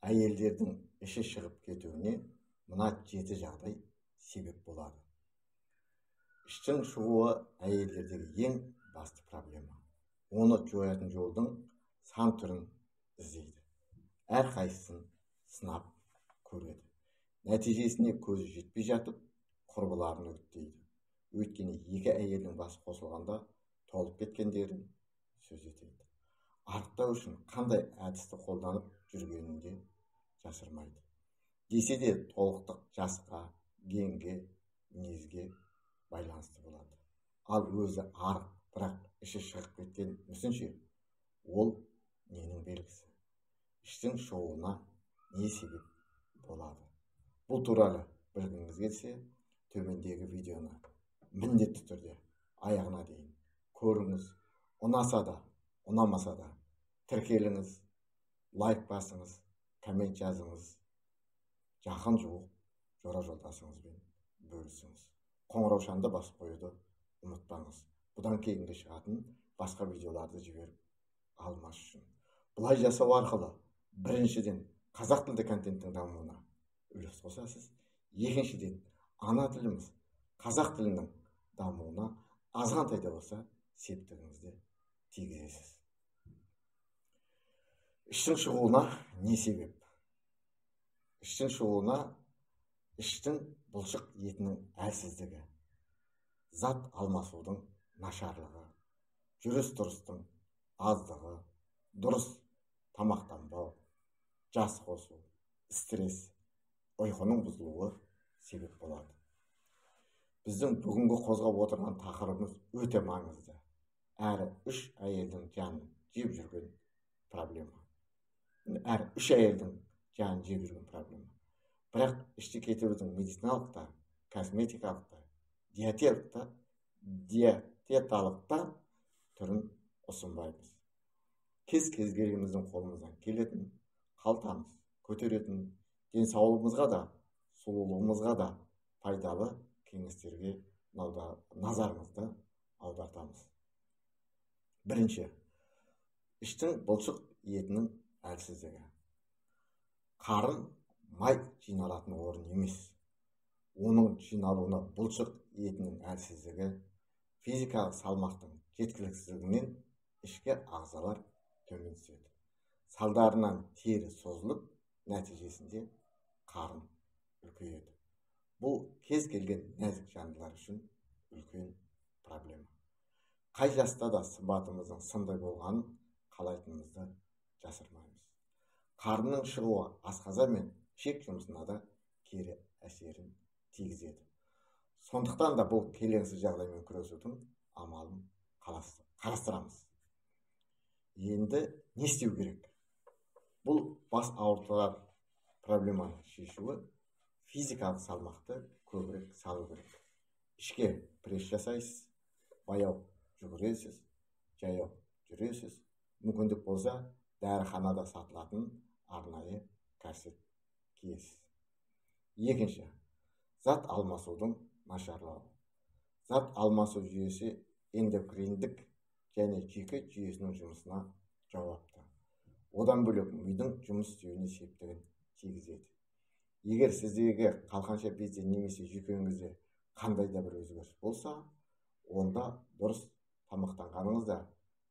әйелдердің іші шығып кетуіне мына 7 жағдай себеп болады. Іштің шығуы әйелдердегі ең басты проблема. Оны жоятын жолдың сан түрін іздейді. Әрқайсысын сынап көреді. Нәтижесіне көзі жетпей жатып, құрбыларын үгіттейді. Өйткені екі әйелдің басы қосылғанда толып кеткендерін сөз етеді. Арықтау үшін қандай әдісті қолданып жүргенін де жасырмайды. Десе де толықтық жасқа, генге, мінезге байланысты болады. Ал өзі арық, бірақ іші шығып кеткен мүсінше, ол ненің белгісі? Іштің шығуына не себеп болады? Бұл туралы білгіңіз келсе, төмендегі видеоны міндетті түрде аяғына дейін көріңіз. Ұнаса да, ұнамаса да тіркеліңіз, лайк басыңыз, коммент жазыңыз, жақын жуық жора жолдасыңызбен бөлісіңіз. Қоңыраушанды басып қоюды ұмытпаңыз. Бұдан кейінгі шығатын басқа видеоларды жіберіп алмас үшін. Бұлай жасау арқылы біріншіден қазақ тілді контенттің дамуына үлес қосасыз. Екіншіден ана тіліміз қазақ тілінің дамуына азғантай да болса септігіңізді тигізесіз. Іштің шығуына не себеп? Іштің шығуына іштің бұлшық етінің әлсіздігі, зат алмасудың нашарлығы, жүріс-тұрыстың аздығы, дұрыс тамақтанбау, жас қосу, стресс, ұйқының бұзылуы себеп болады. Біздің бүгінгі қозғап отырған тақырыбымыз өте маңызды. Әрі үш әйелдің жанын жеп жүрген проблема. Бірақ ішті кетірудің медициналық та, косметикалық та, диеталық та түрін ұсынбаймыз. Кез келгеніміздің қолымыздан келетін, қалтамыз көтеретін, денсаулығымызға да, сұлулығымызға да пайдалы кеңестерге назарымызды аудартамыз. Бірінші, іштің бұлшық етінің әлсіздігі. Қарын май жиналатын орын емес. Оның жиналуына бұлшық етінің әлсіздігі, физикалық салмақтың жеткіліксіздігінен ішкі ағзалар төмен түседі. Салдарынан тері созылып, нәтижесінде қарын үлкейеді. Бұл кез келген нәзік жандылар үшін үлкен проблема. Қай жаста да сымбатымыздың сындай болғанын қалайтынымызды жасырмаймыз. Қарынның шығуы асқазан мен ішек жұмысына да кері әсерін тигізеді. Сондықтан да бұл келеңсіз жағдаймен күресудің амалын қарастырамыз. Енді не істеу керек? Бұл бас ауыртар проблеманы шешуі физикалық салмақты көбірек салу керек. Ішке пресс жасайсыз, баяу жүгіресіз, жаяу жүресіз. Мүмкіндік болса, дәріханада сатылатын арнайы корсет киесіз. Екінші, зат алмасудың нашарлауы. Зат алмасу жүйесі эндокриндік және жүйке жүйесінің жұмысына жауапты. Одан бөлек мидың жұмыс істеуіне септігін тигізеді. Егер сіздегі қалқанша безде немесе жүйкеңізде қандай да бір өзгеріс болса, онда дұрыс тамақтанғаныңызда,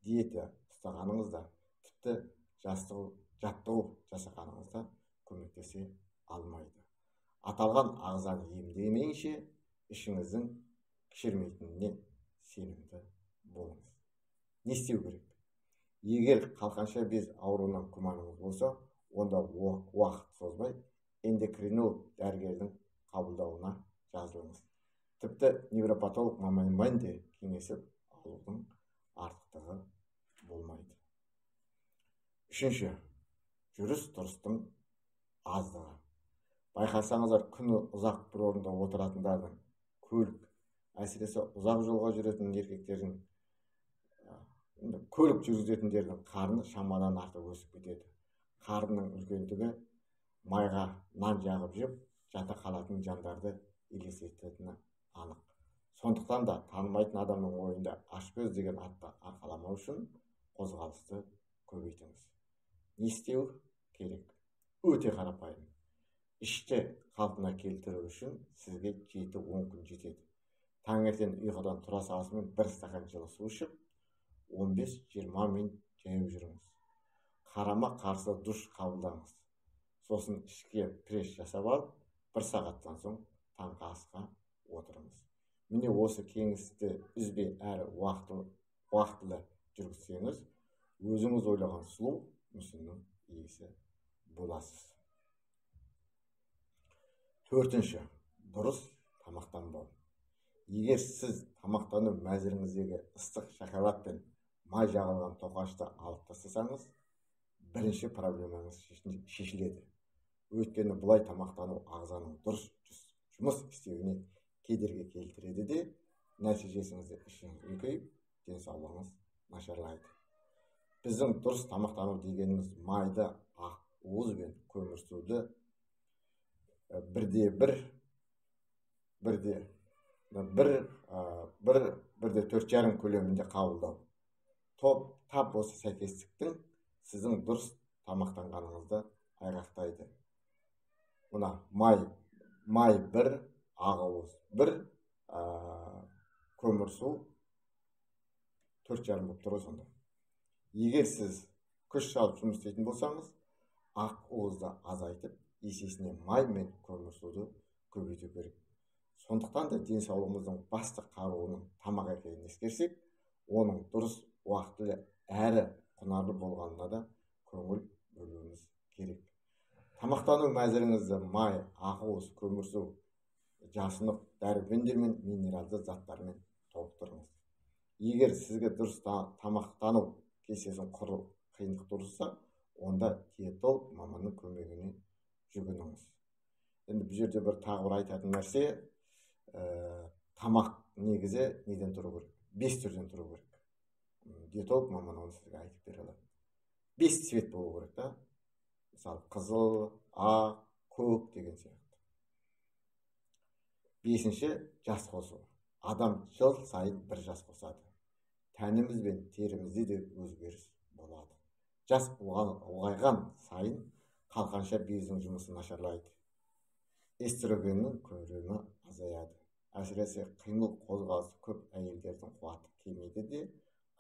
диета ұстағаныңызда, тіпті жаттығу жасағаныңызда көмектесе алмайды. Аталған ағзаны емдемейінше ішіңіздің кішірмейтініне сенімді болыңыз. Не істеу керек? Егер қалқанша без ауруынан күмәніңіз болса, онда уақыт созбай эндокринолог дәрігердің қабылдауына жазылыңыз. Тіпті невропатолог маманымен де кеңесіп алудың артықтығы болмайды. Үшінші, жүріс-тұрыстың аздығы. Байқасаңыздар, күні ұзақ бір орында отыратындардың, көлік, әсіресе ұзақ жолға жүретін еркектердің, көлік жүргізетіндердің қарны шамадан артық өсіп кетеді. Қарнының үлкендігі майға нан жағып жеп жата қалатын жандарды елестететіні анық. Сондықтан да танымайтын адамның ойында ашкөз деген атты арқаламау үшін қозғалысты көбейтіңіз. Не істеу керек? өте қарапайым. Ішті қалпына келтіру үшін сізге 7-10 күн жетеді. Таңертең ұйқыдан тұра салысымен 1 стакан жылы су ішіп, 15-20 минут жайып жүріңіз. Қарама қарсы душ қабылдаңыз. Сосын ішке пресс жасап алып, 1 сағаттан соң таңғы асқа отырыңыз. Міне осы кеңесті үзбей әрі уақытылы жүргізсеңіз, өзіңіз ойлаған сұлу мүсіннің иесі боласыз. 4-ші, дұрыс тамақтанбау. Егер сіз тамақтану мәзіріңіздегі ыстық шоколад пен май жағылған тоқашты алып тастасаңыз, бірінші проблемаңыз шешіледі. Өйткені бұлай тамақтану ағзаның дұрыс жұмыс істеуіне кедергі келтіреді де, нәтижесінде ішіңіз үлкейіп, денсаулығыңыз нашарлайды. Біздің дұрыс тамақтану дегеніміз майды, ақуыз бен көмірсуді бірде 4,5 көлемінде қабылдау. Тап осы сәйкестіктің сіздің дұрыс тамақтанғаныңызды айғақтайды. Мына май 1, ақуыз 1, көмірсу 4,5 болып тұр сонда. Егер сіз күш салып жұмыс істейтін болсаңыз, ақуызды азайтып, есесіне май мен көмірсуды көбейту керек. Сондықтан да денсаулығымыздың басты қаруының тамақ екенін ескерсек, оның дұрыс уақытылы әрі құнарлы болғанына да көңіл бөлуіміз керек. Тамақтану мәзіріңізді май, ақуыз, көмірсу, жасынып, дәрумендер мен минералды заттармен толықтырыңыз. Егер сізге дұрыс тамақтану кестесін құру қиындық туындаса, онда диетолог маманның көмегіне жүгініңіз. Енді бұл жерде тағы бір айтатын нәрсе, тамақ негізі неден тұру керек? 5 түрден тұру керек. Диетолог маман оны сізге айтып бере алады. 5 цвет болу керек та. Мысалы, қызыл, ақ, көк деген сияқты. 5-ші, жас қосу. Адам жыл сайын 1 жас қосады. Тәніміз бен терімізде де өзгеріс болады. Жас ұлғайған сайын қалқанша бездің жұмысы нашарлайды. Эстрогеннің көлемі азаяды. Әсіресе қимыл қозғалысы көп әйелдердің қуаты кемейді де,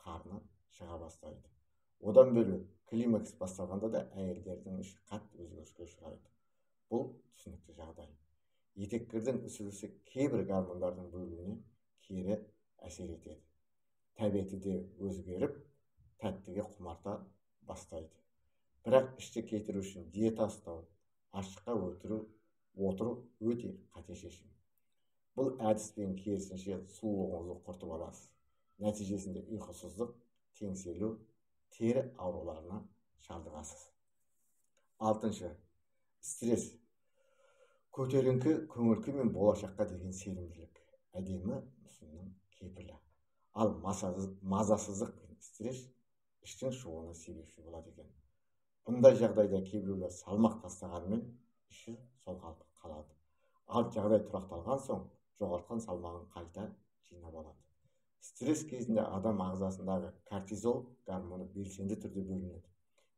қарны шыға бастайды. Одан бөлек климакс басталғанда да әйелдердің іші қатты өзгеріске ұшырайды. Бұл түсінікті жағдай. Етеккірдің үсілісі кейбір гормондардың бөлуіне кері әсер етеді. Тәбеті де өзгеріп, тәттіге құмарта бастайды. Бірақ ішті кетіру үшін диета ұстау, ашыққа отыру өте қате шешім. Бұл әдіспен керісінше сұлулығыңызды құртып аласыз. Нәтижесінде ұйқысыздық, теңселу, тері ауруларына шалдығасыз. 6-ші, стресс. Көтеріңкі, көңіл-күй мен болашаққа деген сенімділік. Әдемі мүсіннің кепілі. Ал мазасыздық пен стресс іштің шығуына себепші болады екен. Бұндай жағдайда кейбіреулер салмақ тастағанымен іші сол қалпы қалады. Ал жағдай тұрақталған соң жоғалтқан салмағын қайта жинап алады. Стресс кезінде адам ағзасындағы кортизол гормоны белсенді түрде бөлінеді.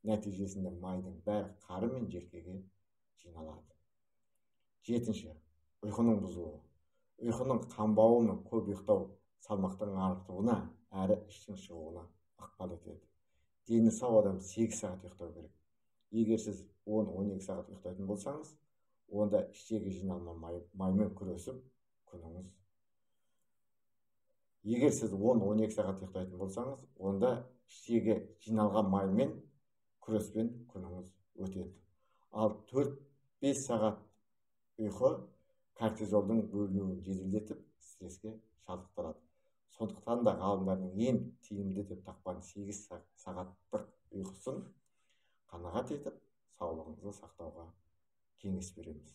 Нәтижесінде майдың бәрі қары мен желкеге жиналады. 7-ші, ұйқының бұзылуы. Ұйқының қанбауы мен көп ұйықтау салмақтың артуына әрі іштің шығуына ықпал етеді. Дені сау адам 8 сағат ұйықтау керек. Егер сіз 10-12 сағат ұйықтайтын болсаңыз, онда іштегі жиналма маймен күресіп күніңіз. Егер сіз 10-12 сағат ұйықтайтын болсаңыз, онда іштегі жиналған маймен күреспен күніңіз өтеді. Ал 4-5 сағат ұйқы кортизолдың бөлінуін жеделдетіп, стресске шалдықтырады. Сондықтан да ғалымдардың ең тиімді деп тапқан 8 сағаттық ұйқысын қанағат етіп, саулығыңызды сақтауға кеңес береміз.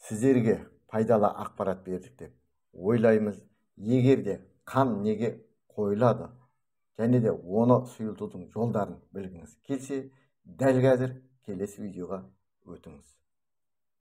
Сіздерге пайдалы ақпарат бердік деп ойлаймыз. Егер де қан неге қойылады және де оны сұйылтудың жолдарын білгіңіз келсе, дәл қазір келесі видеоға өтіңіз.